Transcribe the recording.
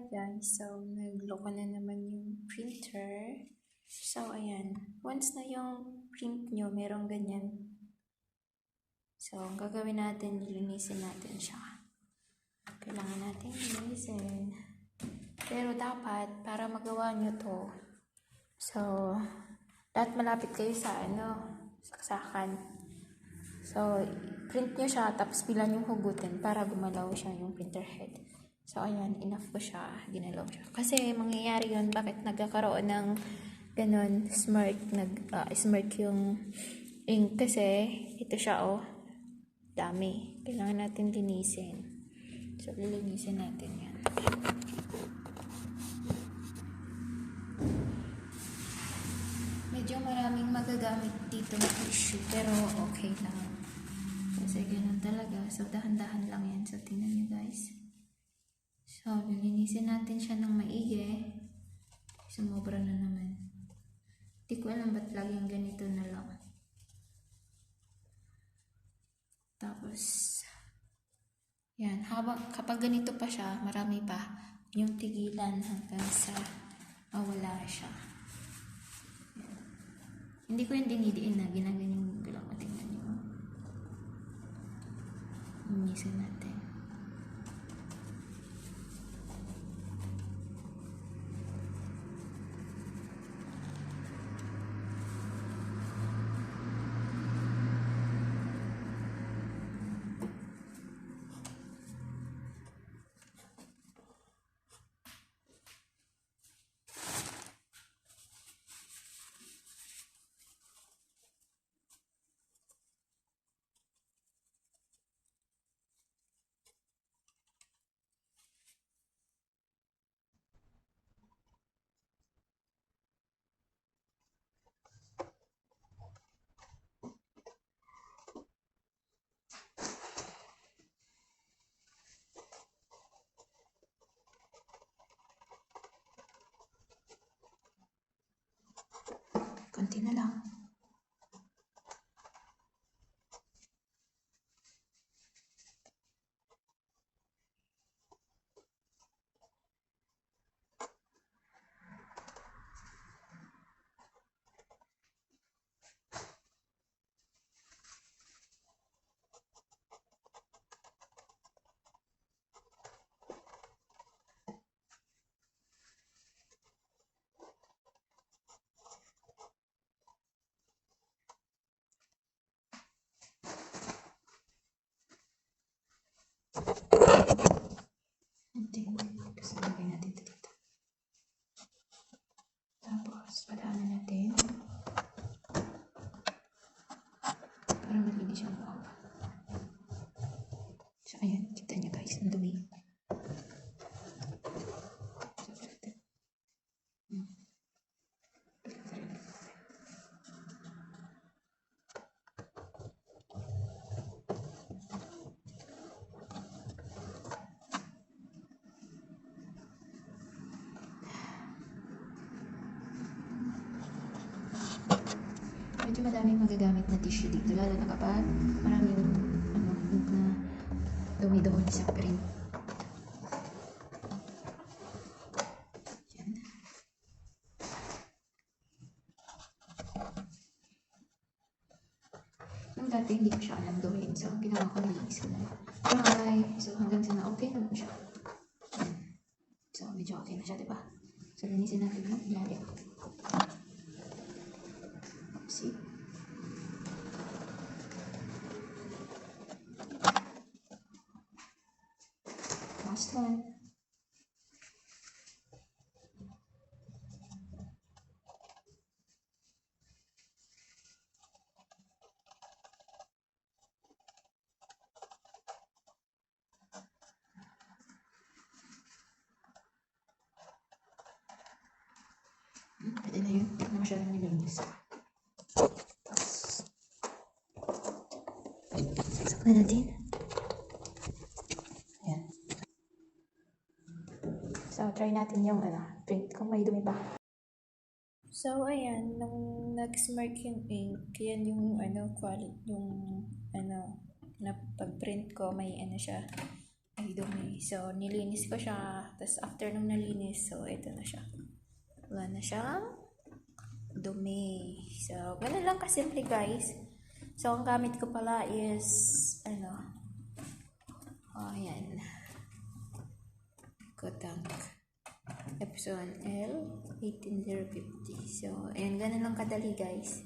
guys, so nagloko na naman yung printer. So ayan, once na yung print nyo, merong ganyan. So ang gagawin natin, lilinisin natin siya. Kailangan natin linisin. Pero dapat, para magawa nyo to, so dapat malapit kayo sa saksakan. So print nyo siya, tapos bilan yung hugutin para gumalaw siya yung printer head. So, ayan, enough ko siya, ginalaw siya. Kasi, mangyayari yun, bakit nagkakaroon ng ganon, smirk yung ink. Kasi, ito siya, dami. Kailangan natin linisin. So, lilinisin natin yan. Medyo maraming magagamit dito na tissue, pero okay lang. Kasi, ganon talaga. So, dahan-dahan lang yan. So, tingnan nyo, guys. So, lilinisin natin siya ng maigi. Sumobra na naman. Hindi ko alam ba't laging ganito na lang. Tapos, yan. Kapag ganito pa siya, marami pa yung tigilan hanggang sa mawala siya. Yan. Hindi ko yung dinidiin na. Ginaganyan ko lang. Tingnan nyo. Linisin natin. Konti na lang. Kasabay natin ito dito. Tapos, padaanan natin. Para malinis yung loob. So, ayan. Kita nyo guys, ang dumi. Medyo madaming magagamit na tissue dito, lalo na kapag maraming na dumi doon sa print. Yan. Nung dati hindi ko siya alam gawin, so ginawa ko, nilinis ko na. Bye! So hanggang sa na okay naman siya. So medyo okay na siya, diba? So linisin natin yung ilalim. See? Last one. Pwede na yun. Hindi na masyadong nilinis. Sakla natin. Ayan. So, try natin yung print kung may dumi pa. So, ayan. Nung nag-smirk yung ink, yan yung quality, yung na pag-print ko, may siya, ay dumi. So, nilinis ko siya. Tapos, after nung nalinis, so, ito na siya. Wala na siyang dumi. So, ganun lang kasimple, guys. So, ang gamit ko pala is, ayan. Kotank. Epson L 18050. So, ayan, ganun lang kadali, guys.